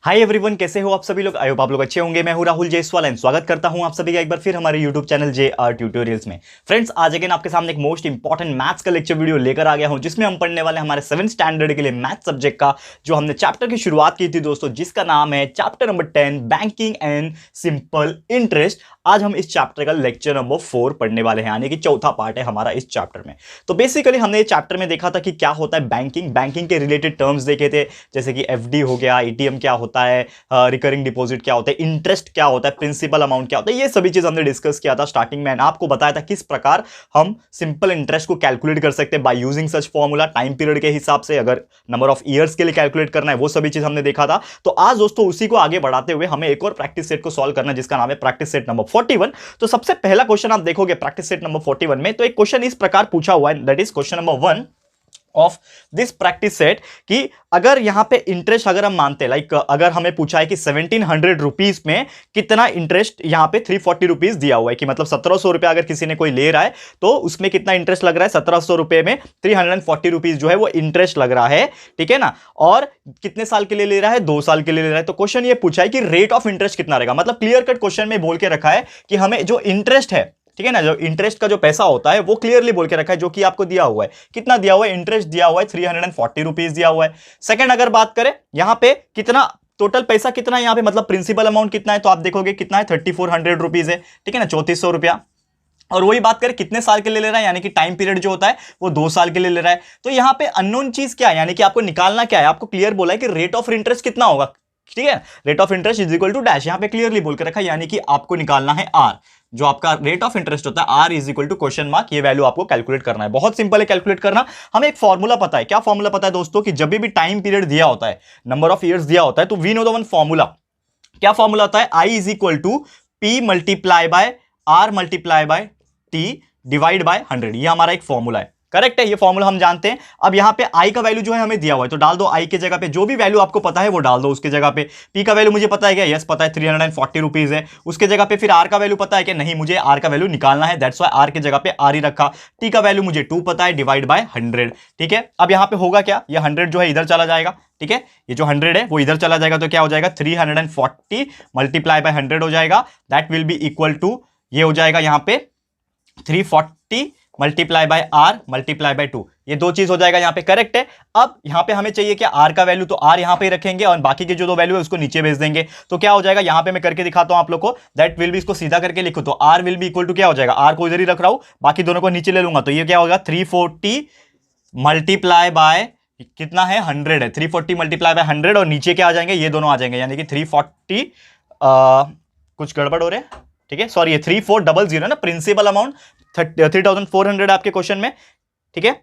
Hi everyone, कैसे हो आप सभी लोग। आई होप आप लोग अच्छे होंगे। मैं हूं राहुल जायसवाल एंड स्वागत करता हूं आप सभी का एक बार फिर हमारे यूट्यूब चैनल jrtutorials में। फ्रेंड्स, आज अगेन आपके सामने एक मोस्ट इंपॉर्टेंट मैथ्स का लेक्चर वीडियो लेकर आ गया हूं, जिसमें हम पढ़ने वाले हमारे 7th स्टैंडर्ड के लिए मैथ सब्जेक्ट का जो हमने चैप्टर की शुरुआत की थी दोस्तों, जिसका नाम है chapter number 10 banking and simple interest. आज हम इस चैप्टर का लेक्चर नंबर 4 पढ़ने वाले हैं, यानी कि चौथा पार्ट है हमारा इस चैप्टर में। तो बेसिकली हमने इस चैप्टर में देखा था कि क्या होता है बैंकिंग के रिलेटेड टर्म्स देखे थे, जैसे कि एफडी हो गया, एटीएम क्या होता है, रिकरिंग डिपॉजिट क्या होता है, इंटरेस्ट क्या होता है, प्रिंसिपल अमाउंट क्या होता है, ये सभी चीज हमने डिस्कस किया था स्टार्टिंग में। आपको बताया था किस प्रकार हम सिंपल इंटरेस्ट को कैलकुलेट कर सकते हैं by using such formula, time period के हिसाब से, अगर नंबर ऑफ ईयर्स के लिए कैलकुलेट करना है, वो सभी चीज हमने देखा था। तो आज दोस्तों उसी को आगे बढ़ाते हुए हमें एक और प्रैक्टिस सेट को सॉल्व करना है, जिसका नाम है प्रैक्टिस सेट नंबर 41। तो सबसे पहला क्वेश्चन आप देखोगे प्रैक्टिस सेट नंबर 41 में, तो एक क्वेश्चन इस प्रकार पूछा हुआ है, that is question number 1 of this practice set, कि अगर यहां पे इंटरेस्ट अगर हम मानते लाइक अगर हमें पूछा है कि 1700 रुपीज में कितना इंटरेस्ट यहां पे 340 रुपीज दिया हुआ है, कि मतलब 1700 रुपए अगर किसी ने कोई ले रहा है तो उसमें कितना इंटरेस्ट लग रहा है, 1700 रुपए में 340 रुपीज जो है वो इंटरेस्ट लग रहा है, ठीक है ना। और कितने साल के लिए ले रहा है, 2 साल के लिए ले रहा है। तो क्वेश्चन ये पूछा है कि रेट ऑफ इंटरेस्ट कितना रहेगा, मतलब क्लियर कट क्वेश्चन में बोल के रखा है कि हमें जो इंटरेस्ट है, ठीक है ना, जो इंटरेस्ट का जो पैसा होता है वो क्लियरली बोल के रखा है, जो कि आपको दिया हुआ है। कितना दिया हुआ है, इंटरेस्ट दिया हुआ है 340 रुपीज दिया हुआ है। सेकंड अगर बात करें यहां पे कितना टोटल पैसा कितना है यहां पे, मतलब प्रिंसिपल अमाउंट कितना है, तो आप देखोगे कितना है, 3400 रुपीज है, ठीक है ना, 3400 रुपया। और वही बात करें कितने साल के लिए ले रहा है, यानी कि टाइम पीरियड जो होता है वो 2 साल के लिए ले रहा है। तो यहां पे अननोन चीज क्या है, यानी कि आपको निकालना क्या है, आपको क्लियर बोला है कि रेट ऑफ इंटरेस्ट कितना होगा, ठीक है, rate of interest is equal to dash, यहां पे क्लियरली बोल के रखा है, यानी कि आपको निकालना है आर, जो आपका रेट ऑफ इंटरेस्ट होता है, R is equal to question mark, ये वैल्यू आपको कैलकुलेट करना है। बहुत सिंपल है कैलकुलेट करना। हमें एक फॉर्मूला पता है, क्या फॉर्मूला पता है दोस्तों, कि जब भी टाइम पीरियड दिया होता है, नंबर ऑफ ईयर्स दिया होता है, तो we know the one formula. क्या फॉर्मूला होता है, I is equal to P multiply by R multiply by T divide by 100, ये हमारा एक फॉर्मूला है। करेक्ट है, ये फॉर्मूला हम जानते हैं। अब यहां पे आई का वैल्यू जो है हमें दिया हुआ है, तो डाल दो आई के जगह पे जो भी वैल्यू आपको पता है वो डाल दो उसके जगह पे। पी का वैल्यू मुझे पता है क्या, यस पता है, 340 रुपीज है। उसके जगह पे फिर आर का वैल्यू पता है कि नहीं, मुझे आर का वैल्यू निकालना है, दैट्स व्हाई आर के जगह पे आर ही रखा। टी का वैल्यू मुझे 2 पता है, डिवाइड बाय 100, ठीक है। अब यहां पे होगा क्या, ये 100 जो है इधर चला जाएगा, ठीक है, ये जो 100 है वो इधर चला जाएगा, तो क्या हो जाएगा, 340 मल्टीप्लाई बाय 100 हो जाएगा, that will be equal to, ये हो जाएगा यहां पे 340 multiply by R multiply by 2, ये दो चीज हो जाएगा यहां पे। करेक्ट है। अब यहां पे हमें चाहिए क्या, आर का वैल्यू, तो आर यहां पे रखेंगे और बाकी के जो दो वैल्यू है उसको नीचे भेज देंगे। तो क्या हो जाएगा, यहां पे मैं करके दिखाता हूं आप लोग को, दैट विल बी, इसको सीधा करके लिखो तो R will be equal to क्या हो जाएगा, आर को इधर ही रख रहा हूं, बाकी दोनों को नीचे ले लूंगा, तो ये क्या होगा, 340 मल्टीप्लाई बाय कितना है, 100 है, 340 मल्टीप्लाई बाय 100, और नीचे क्या आ जाएंगे, ये दोनों आ जाएंगे, यानी कि 340 कुछ गड़बड़ हो रहे हैं, ठीक है, सॉरी, ये 3400 ना, प्रिंसिपल अमाउंट 3400 आपके क्वेश्चन में, ठीक है,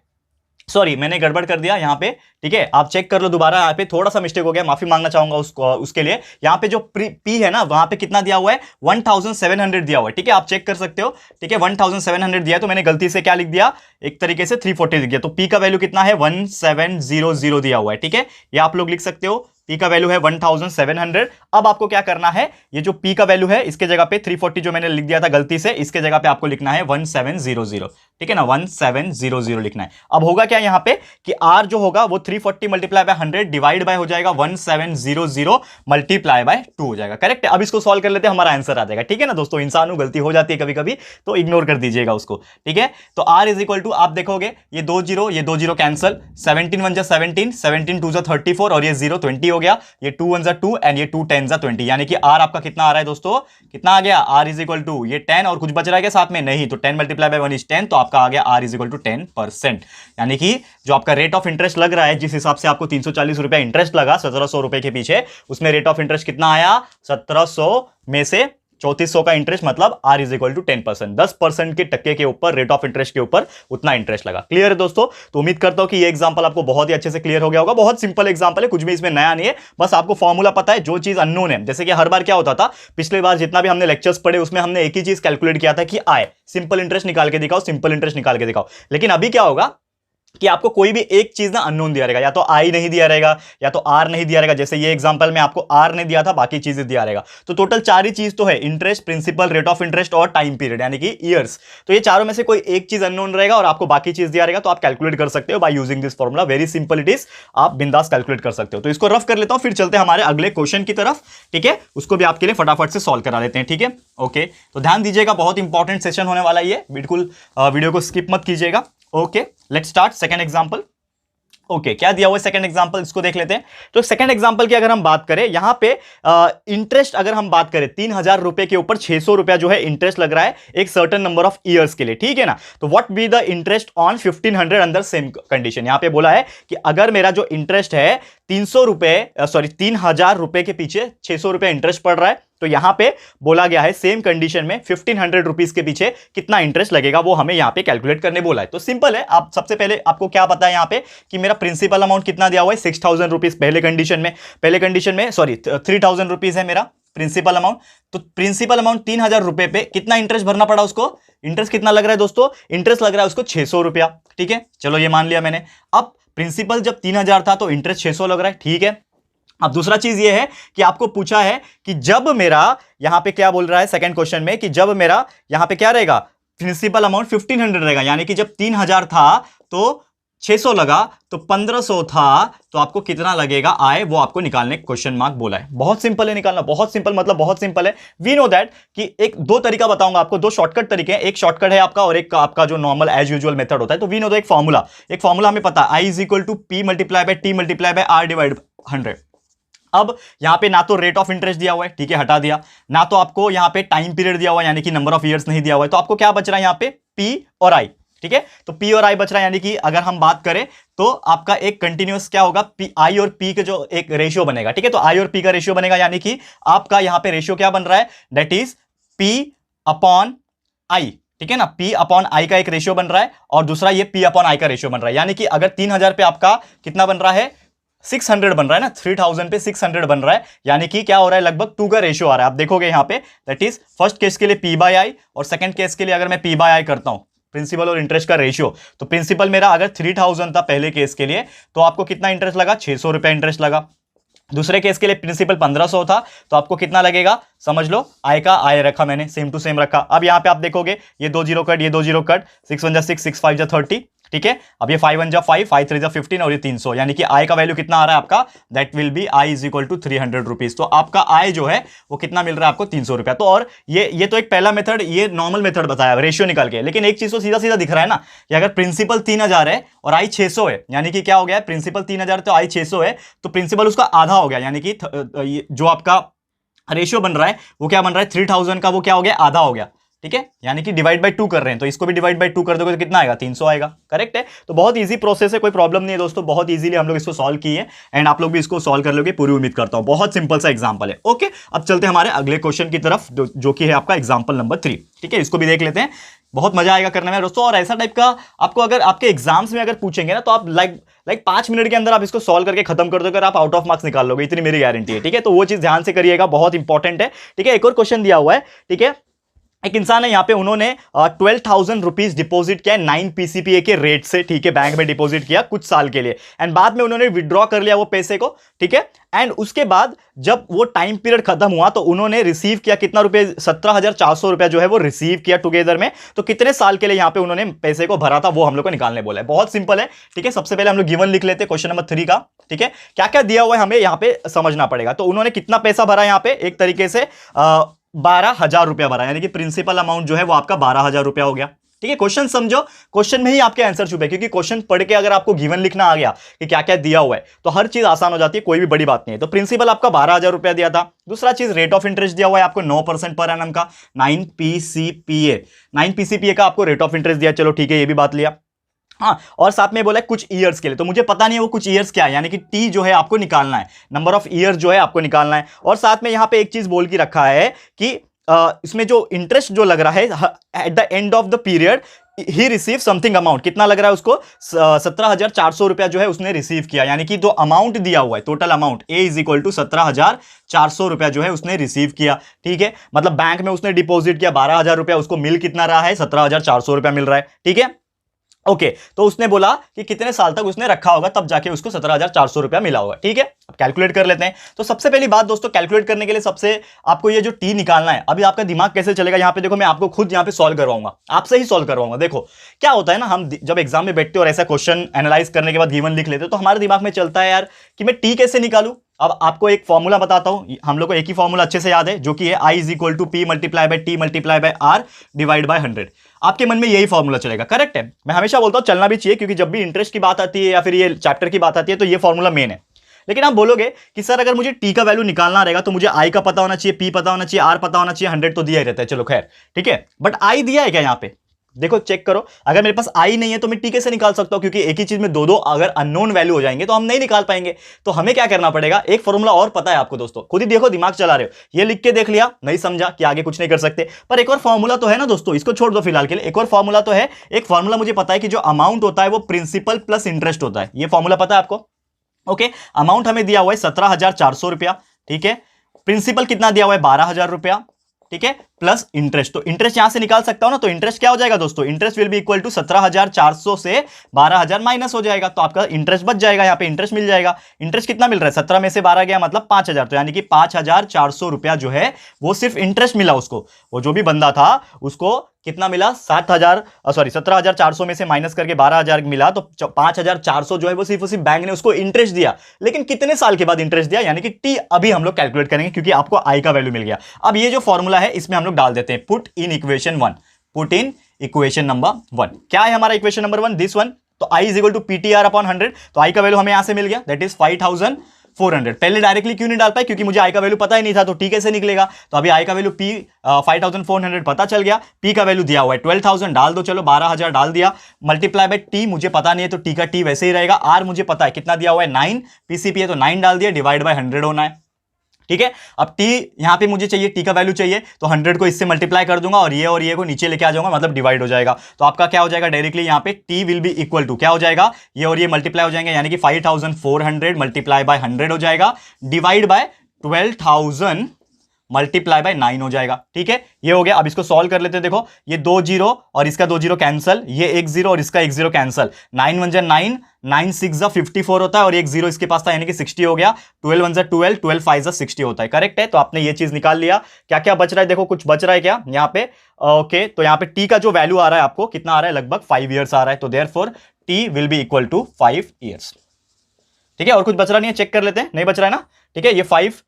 सॉरी मैंने गड़बड़ कर दिया यहां पे, ठीक है, आप चेक कर लो दोबारा, यहां पे थोड़ा सा मिस्टेक हो गया, माफी मांगना चाहूंगा उसके लिए। यहां पे जो पी है ना, वहां पे कितना दिया हुआ है, 1700 दिया हुआ है, ठीक है, आप चेक कर सकते हो, ठीक है, 1700 दिया है, तो मैंने गलती से क्या लिख दिया, एक तरीके से 340 लिख दिया, तो पी का वैल्यू कितना है, 1700 दिया हुआ है, ठीक है, ये आप लोग लिख सकते हो, पी का वैल्यू है 1700। अब आपको क्या करना है, ये जो पी का वैल्यू है इसके जगह पे 340 जो मैंने लिख दिया था गलती से, इसके जगह पे आपको लिखना है 1700, ठीक है ना, 1700 लिखना है। अब होगा क्या यहां पे कि आर जो होगा वो 340 मल्टीप्लाई बाय 100 डिवाइड बाय हो जाएगा 1700 मल्टीप्लाई बाय 2 हो जाएगा। करेक्ट है। अब इसको सॉल्व कर लेते हैं, हमारा आंसर आ जाएगा, ठीक है ना दोस्तों, इंसानों गलती हो जाती है कभी कभी, तो इग्नोर कर दीजिएगा उसको, ठीक है। तो आर इज इक्वल टू, आप देखोगे ये 2 जीरो, ये 2 जीरो कैंसल, 17 1 17, 17 2 34, और ये 0 20 हो गया, ये 2 1 2 एंड ये 2 10 20, यानी कि आर आपका कितना आ रहा है दोस्तों, कितना आ गया, आर इज इक्वल टू ये 10, और कुछ बच रहा है क्या साथ में, नहीं, तो 10 मल्टीप्लाई बाय 1 इज 10, तो आपका आ गया आर इज इक्वल टू 10%, यानी कि जो आपका रेट ऑफ इंटरेस्ट लग रहा है, जिस हिसाब से आपको 340 रुपया इंटरेस्ट लगा 1700 रुपए के पीछे, उसमें रेट ऑफ इंटरेस्ट कितना आया, 1700 में से 3400 का इंटरेस्ट, मतलब आर इज इक्वल टू 10%, 10% के टक्के के ऊपर, रेट ऑफ इंटरेस्ट के ऊपर उतना इंटरेस्ट लगा। क्लियर है दोस्तों। तो उम्मीद करता हूं कि ये एग्जांपल आपको बहुत ही अच्छे से क्लियर हो गया होगा। बहुत सिंपल एग्जांपल है, कुछ भी इसमें नया नहीं है, बस आपको फॉर्मूला पता है, जो चीज अननोन है, जैसे कि हर बार क्या होता था, पिछले बार जितना भी हमने लेक्चर्स पढ़े उसमें हमने एक ही चीज कैलकुलेट किया था कि आए सिंपल इंटरेस्ट निकाल के दिखाओ, सिंपल इंटरेस्ट निकाल के दिखाओ। लेकिन अभी क्या होगा, कि आपको कोई भी एक चीज ना अननोन दिया रहेगा, या तो आई नहीं दिया रहेगा या तो आर नहीं दिया रहेगा। जैसे ये एग्जांपल में आपको आर नहीं दिया था, बाकी चीजें दिया रहेगा। तो टोटल चार ही चीज तो है, interest, principal, rate of interest और टाइम पीरियड यानी कि ईयर्स। तो ये चारों में से कोई एक चीज अननोन रहेगा और आपको बाकी चीज दिया रहेगा। तो आप कैलकुलेट कर सकते हो by using this formula, very simple it is, आप बिंदास कैलकुलेट कर सकते हो। तो इसको रफ कर लेता हूं, फिर चलते हैं हमारे अगले क्वेश्चन की तरफ। ठीक है, उसको भी आपके लिए फटाफट से सॉल्व करा लेते हैं। ठीक है, ओके, तो ध्यान दीजिएगा, बहुत इंपॉर्टेंट सेशन होने वाला है, बिल्कुल वीडियो को स्किप मत कीजिएगा। Okay, let's start second example. Okay, क्या दिया हुआ है सेकंड एग्जांपल, इसको देख लेते हैं। तो सेकंड एग्जांपल की अगर हम बात करें, यहां पे इंटरेस्ट अगर हम बात करें 3,000 रुपए के ऊपर 600 रुपया जो है इंटरेस्ट लग रहा है एक सर्टेन नंबर ऑफ ईयर्स के लिए। ठीक है ना, तो what be the interest on 1500 under same condition. यहां पे बोला है कि अगर मेरा जो इंटरेस्ट है 3,000 रुपए के पीछे 600 रुपए इंटरेस्ट पड़ रहा है, तो यहां पे बोला गया है सेम कंडीशन में 1500 रुपीज के पीछे कितना इंटरेस्ट लगेगा वो हमें यहां पे कैलकुलेट करने बोला है। तो सिंपल है, आप सबसे पहले आपको क्या पता है यहां पे कि मेरा प्रिंसिपल अमाउंट कितना दिया हुआ है 6,000 रुपीज पहले कंडीशन में 3,000 रुपीज है मेरा प्रिंसिपल अमाउंट। तो प्रिंसिपल अमाउंट 3,000 रुपए पे कितना इंटरेस्ट भरना पड़ा उसको, इंटरेस्ट कितना लग रहा है दोस्तों, इंटरेस्ट लग रहा है उसको 600 रुपया। ठीक है, चलो ये मान लिया मैंने। अब प्रिंसिपल जब 3,000 था तो इंटरेस्ट 600 लग रहा है। ठीक है, अब दूसरा चीज ये है कि आपको पूछा है कि जब मेरा यहां पे क्या बोल रहा है सेकंड क्वेश्चन में कि जब मेरा यहां पे क्या रहेगा, प्रिंसिपल अमाउंट 1500 रहेगा, यानी कि जब 3,000 था तो 600 लगा तो 1,500 था, तो आपको कितना लगेगा आए वो आपको निकालने क्वेश्चन मार्क बोला है। बहुत सिंपल है निकालना, बहुत सिंपल मतलब बहुत सिंपल है। वी नो दैट कि एक दो तरीका बताऊंगा आपको, दो शॉर्टकट तरीके हैं, एक शॉर्टकट है आपका और एक आपका जो नॉर्मल एज यूजुअल मेथड होता है। तो वी नो द एक फॉर्मूला हमें पता है, I is equal to P multiply by T multiply by R divide 100। अब यहां पे ना तो रेट ऑफ इंटरेस्ट दिया हुआ है, ठीक है हटा दिया, ना तो आपको यहां पे टाइम पीरियड दिया हुआ है यानी कि नंबर ऑफ ईयर्स नहीं दिया हुआ है। तो आपको क्या बच रहा है यहां पे, पी और आई। ठीक है, तो पी और आई बच रहा है, यानी कि अगर हम बात करें तो आपका एक कंटिन्यूअस क्या होगा, पी आई और पी के जो एक रेशियो बनेगा। ठीक है, तो आई और पी का रेशियो बनेगा, यानी कि आपका यहां पे रेशियो क्या बन रहा है, that is P upon I. ठीक है ना, पी अपॉन आई का एक रेशियो बन रहा है और दूसरा ये पी अपॉन आई का रेशियो बन रहा है। यानी कि अगर 3,000 पे आपका कितना बन रहा है, 600 बन रहा है ना, 3,000 पे 600 बन रहा है, यानी कि क्या हो रहा है, लगभग 2 का रेशियो आ रहा है। आप देखोगे यहां पे, दैट इज फर्स्ट केस के लिए पी बाय आई और सेकंड केस के लिए अगर मैं पी बाय आई करता हूं, प्रिंसिपल और इंटरेस्ट का रेशियो, तो प्रिंसिपल मेरा अगर 3,000 था पहले केस के लिए, तो आपको कितना इंटरेस्ट लगा, 600 रुपया इंटरेस्ट लगा। दूसरे केस के लिए प्रिंसिपल 1,500 था, तो आपको कितना लगेगा, समझ लो, आई का आई रखा मैंने, सेम टू सेम रखा। अब यहां पे आप देखोगे ये 2 जीरो कट, ये 2 जीरो कट, 6 1 जा 6, 6 5 जा 30। ठीक है, अब ये 5 1 जा 5, 5 3 जा 15 और ये 300, यानी कि आई का वैल्यू कितना आ रहा है आपका, that will be I is equal to 300 rupees. तो आपका आई जो है वो कितना मिल रहा है आपको, 300 रुपया। तो और ये तो एक पहला मेथड, ये नॉर्मल मेथड बताया रेशियो निकाल के, लेकिन एक चीज तो सीधा सीधा दिख रहा है ना कि अगर प्रिंसिपल 3,000 है और आई 600 है, यानी कि क्या हो गया, प्रिंसिपल 3,000 तो आई 600 है, तो प्रिंसिपल उसका आधा हो गया, यानी कि जो आपका रेशियो बन रहा है वो क्या बन रहा है, 3,000 का वो क्या हो गया, आधा हो गया। ठीक है, यानी कि डिवाइड बाय 2 कर रहे हैं, तो इसको भी डिवाइड बाय 2 कर दोगे तो कितना आएगा, 300 आएगा। करेक्ट है, तो बहुत इजी प्रोसेस है, कोई प्रॉब्लम नहीं है दोस्तों, बहुत इजीली हम लोग इसको सॉल्व किए एंड आप लोग भी इसको सॉल्व कर लोगे, पूरी उम्मीद करता हूं। बहुत सिंपल सा एग्जांपल है। ओके, अब चलते हैं हमारे अगले क्वेश्चन की तरफ, जो कि है आपका एग्जांपल नंबर 3। ठीक है, इसको भी देख लेते हैं, बहुत मजा आएगा करने में दोस्तों। और ऐसा टाइप का आपको अगर आपके एग्जाम्स में अगर पूछेंगे ना, तो आप लाइक 5 मिनट के अंदर आप इसको सॉल्व करके खत्म कर दोगे, आप आउट ऑफ मार्क्स निकाल लोगे, इतनी मेरी गारंटी है। ठीक है, तो वो चीज ध्यान से करिएगा, बहुत इंपॉर्टेंट है। ठीक है, एक और क्वेश्चन दिया हुआ है। ठीक है, एक इंसान है यहाँ पे, उन्होंने 12,000 रुपीज डिपॉजिट किया 9 पीसीपीए के रेट से। ठीक है, बैंक में डिपॉजिट किया कुछ साल के लिए एंड बाद में उन्होंने विड्रॉ कर लिया वो पैसे को। ठीक है, एंड उसके बाद जब वो टाइम पीरियड खत्म हुआ तो उन्होंने रिसीव किया कितना रुपए, 17,400 रुपया जो है वो रिसीव किया टुगेदर में। तो कितने साल के लिए यहाँ पे उन्होंने पैसे को भरा था वो हम लोग को निकालने बोला है। बहुत सिंपल है। ठीक है, सबसे पहले हम लोग गिवन लिख लेते हैं क्वेश्चन नंबर 3 का। ठीक है, क्या क्या दिया हुआ है हमें यहाँ पे समझना पड़ेगा। तो उन्होंने कितना पैसा भरा यहाँ पे, एक तरीके से 12,000 रुपया भरा, यानी कि प्रिंसिपल अमाउंट जो है वो आपका 12,000 रुपया हो गया। ठीक है, क्वेश्चन समझो, क्वेश्चन में ही आपके आंसर छुपे, क्योंकि क्वेश्चन पढ़ के अगर आपको गिवन लिखना आ गया कि क्या क्या दिया हुआ है तो हर चीज आसान हो जाती है, कोई भी बड़ी बात नहीं है। तो प्रिंसिपल आपका 12,000 रुपया दिया था। दूसरा चीज रेट ऑफ इंटरेस्ट दिया हुआ है आपको 9% पर एनम का, 9 पीसीपीए का आपको रेट ऑफ इंटरेस्ट दिया। चलो ठीक है, ये भी बात लिया। हाँ, और साथ में बोला है कुछ ईयर्स के लिए, तो मुझे पता नहीं है वो कुछ ईयर्स क्या है, यानी कि टी जो है आपको निकालना है, नंबर ऑफ ईयर्स जो है आपको निकालना है। और साथ में यहां पे एक चीज बोल के रखा है कि इसमें जो इंटरेस्ट जो लग रहा है at the end of the period he receive something amount, कितना लग रहा है उसको, 17,400 रुपया जो है उसने रिसीव किया, यानी कि जो अमाउंट दिया हुआ है total amount A is equal to 17,400 रुपया जो है उसने रिसीव किया। ठीक है, मतलब बैंक में उसने डिपॉजिट किया 12,000 रुपया, उसको मिल कितना रहा है, 17,400 रुपया मिल रहा है। ठीक है, ओके तो उसने बोला कि कितने साल तक उसने रखा होगा तब जाके उसको 17,400 रुपया मिला होगा। ठीक है, अब कैलकुलेट कर लेते हैं। तो सबसे पहली बात दोस्तों, कैलकुलेट करने के लिए सबसे आपको ये जो टी निकालना है, अभी आपका दिमाग कैसे चलेगा यहां पे देखो, मैं आपको खुद यहां पे सॉल्व करवाऊंगा, आपसे ही सॉल्व करवाऊंगा। देखो क्या होता है ना, हम जब एग्जाम में बैठते और ऐसा क्वेश्चन एनालाइज करने के बाद गिवन लिख लेते तो हमारे दिमाग में चलता है यार कि मैं टी कैसे निकालू। अब आपको एक फॉर्मूला बताता हूं, हम लोग को एक ही फॉर्मूला अच्छे से याद है, जो कि है I is equal to P multiply by T multiply by R divide by 100। आपके मन में यही फॉर्मूला चलेगा, करेक्ट है। मैं हमेशा बोलता हूं चलना भी चाहिए, क्योंकि जब भी इंटरेस्ट की बात आती है या फिर ये चैप्टर की बात आती है तो ये फॉर्मूला मेन है। लेकिन आप बोलोगे कि सर अगर मुझे टी का वैल्यू निकालना रहेगा तो मुझे आई का पता होना चाहिए, पी पता होना चाहिए, आर पता होना चाहिए, 100 तो दिया ही रहता है, चलो खैर ठीक है। बट आई दिया है क्या यहां पे? देखो चेक करो, अगर मेरे पास आई नहीं है तो मैं टी कैसे निकाल सकता हूं, क्योंकि एक ही चीज में दो दो अगर अननोन वैल्यू हो जाएंगे तो हम नहीं निकाल पाएंगे। तो हमें क्या करना पड़ेगा, एक फॉर्मूला और पता है आपको दोस्तों, खुद ही देखो दिमाग चला रहे हो, ये लिख के देख लिया, नहीं समझा कि आगे कुछ नहीं कर सकते, पर एक और फॉर्मूला तो है ना दोस्तों, इसको छोड़ दो फिलहाल के लिए। एक और फॉर्मूला तो है, एक फॉर्मूला मुझे पता है कि जो अमाउंट होता है वो प्रिंसिपल प्लस इंटरेस्ट होता है, ये फॉर्मूला पता है आपको। ओके, अमाउंट हमें दिया हुआ है 17,400 रुपया, ठीक है। प्रिंसिपल कितना दिया हुआ है 12,000 रुपया, ठीक है, प्लस इंटरेस्ट। तो इंटरेस्ट यहां से निकाल सकता हूं ना, तो इंटरेस्ट क्या हो जाएगा दोस्तों, interest will be equal to 17,400 से 12,000 माइनस हो जाएगा, तो आपका इंटरेस्ट बच जाएगा, यहां पे इंटरेस्ट मिल जाएगा। इंटरेस्ट कितना मिल रहा है, 17 में से 12 गया मतलब 5,000, तो यानी कि 5,400 रुपया जो है वो सिर्फ इंटरेस्ट मिला उसको। वो जो भी बंदा था उसको कितना मिला, 17,400 में से माइनस करके 12,000 मिला, तो 5,400 जो है वो सिर्फ बैंक ने उसको इंटरेस्ट दिया। लेकिन कितने साल के बाद इंटरेस्ट दिया, यानी कि टी अभी हम लोग कैलकुलेट करेंगे, क्योंकि आपको आई का वैल्यू मिल गया। अब ये जो फॉर्मूला है इसमें हम लोग डाल देते हैं, put in equation 1, put in equation number 1। क्या है हमारा इक्वेशन नंबर 1, दिस वन। तो I is equal to PTR upon 100, तो आई का वैल्यू हमें यहां से मिल गया, दैट इज 5,400। पहले डायरेक्टली क्यों नहीं डाल पाए, क्योंकि मुझे आई का वैल्यू पता ही नहीं था, तो टी कैसे निकलेगा। तो अभी आई का वैल्यू पी 5,400 पता चल गया, पी का वैल्यू दिया हुआ है 12,000, डाल दो, चलो 12,000 डाल दिया, मल्टीप्लाई बाय टी मुझे पता नहीं है तो टी का टी वैसे ही रहेगा, आर मुझे पता है कितना दिया हुआ है 9, पीसीपी है तो 9 डाल दिया, डिवाइड बाय 100 होना है, ठीक है। अब टी यहां पे मुझे चाहिए, टी का वैल्यू चाहिए, तो 100 को इससे मल्टीप्लाई कर दूंगा और ये को नीचे लेके आ जाऊंगा, मतलब डिवाइड हो जाएगा। तो आपका क्या हो जाएगा डायरेक्टली यहां पे, T will be equal to क्या हो जाएगा, ये और ये मल्टीप्लाई हो जाएंगे, यानी कि 5,400 मल्टीप्लाई बाय 100 हो जाएगा, डिवाइड बाय 12,000 मल्टीप्लाई बाय 9 हो जाएगा, ठीक है। ये हो गया। अब इसको सॉल्व कर लेते हैं, देखो ये 2 जीरो और इसका 2 जीरो कैंसल, ये 1 जीरो और इसका 1 जीरो कैंसल, 9 1 जा 9, 9 6 जा 54 होता है और एक जीरो इसके पास था, यानी कि 60 हो गया, 12 1 जा 12, 12 5 जा 60 होता है, करेक्ट है। तो आपने ये चीज निकाल लिया। क्या क्या बच रहा है, देखो कुछ बच रहा है क्या यहाँ पे, ओके। तो यहाँ पे टी का जो वैल्यू आ रहा है आपको कितना आ रहा है, लगभग 5 ईयर्स आ रहा है, तो therefore T will be equal to 5 years, ठीक है। और कुछ बच रहा नहीं है, चेक कर लेते हैं, नहीं बच रहा है ना, ठीक है। ये 5,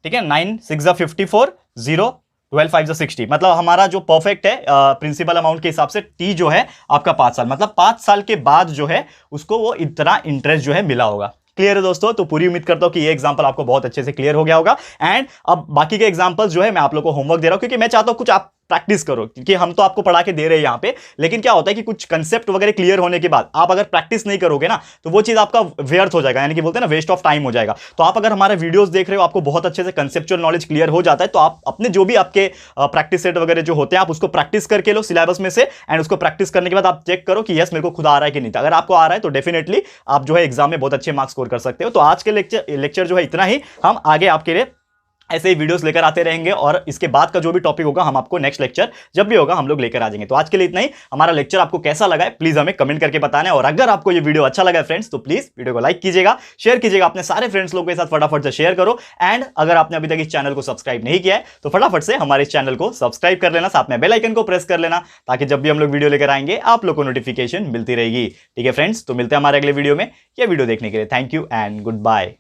ठीक है, 9 6 जा 54, 0 12 5 जा 60, मतलब हमारा जो परफेक्ट है प्रिंसिपल अमाउंट के हिसाब से टी जो है आपका 5 साल, मतलब 5 साल के बाद जो है उसको वो इतना इंटरेस्ट जो है मिला होगा। क्लियर है दोस्तों। तो पूरी उम्मीद करता हूं कि ये एग्जांपल आपको बहुत अच्छे से क्लियर हो गया होगा। एंड अब बाकी के एग्जांपल्स जो है मैं आप लोगों को होमवर्क दे रहा हूं, क्योंकि मैं चाहता हूं कुछ आप प्रैक्टिस करो, क्योंकि हम तो आपको पढ़ा के दे रहे हैं यहाँ पे, लेकिन क्या होता है कि कुछ कंसेप्ट वगैरह क्लियर होने के बाद आप अगर प्रैक्टिस नहीं करोगे ना तो वो चीज आपका व्यर्थ हो जाएगा, यानी कि बोलते हैं ना वेस्ट ऑफ टाइम हो जाएगा। तो आप अगर हमारे वीडियोस देख रहे हो, आपको बहुत अच्छे से कंसेप्चुअल नॉलेज क्लियर हो जाता है, तो आप अपने जो भी आपके प्रैक्टिस सेट वगैरह जो होते हैं आप उसको प्रैक्टिस करके लो सिलेबस में से, एंड उसको प्रैक्टिस करने के बाद आप चेक करो कि यस मेरे को खुद आ रहा है कि नहीं। अगर आपको आ रहा है तो डेफिनेटली आप जो है एग्जाम में बहुत अच्छे मार्क्स स्कोर कर सकते हो। तो आज के लेक्चर जो है इतना ही, हम आगे आपके लिए ऐसे ही वीडियोस लेकर आते रहेंगे, और इसके बाद का जो भी टॉपिक होगा हम आपको नेक्स्ट लेक्चर जब भी होगा हम लोग लेकर आ जाएंगे। तो आज के लिए इतना ही। हमारा लेक्चर आपको कैसा लगा है प्लीज हमें कमेंट करके बताना है, और अगर आपको ये वीडियो अच्छा लगा है फ्रेंड्स तो प्लीज वीडियो को लाइक कीजिएगा, शेयर कीजिएगा अपने सारे फ्रेंड्स लोगों के साथ, फटाफट से शेयर करो। एंड अगर आपने अभी तक इस चैनल को सब्सक्राइब नहीं किया है तो फटाफट से हमारे इस चैनल को सब्सक्राइब कर लेना, साथ में बेल आइकन को प्रेस कर लेना, ताकि जब भी हम लोग वीडियो लेकर आएंगे आप लोग को नोटिफिकेशन मिलती रहेगी। ठीक है फ्रेंड्स, तो मिलते हैं हमारे अगले वीडियो में। यह वीडियो देखने के लिए thank you and good bye.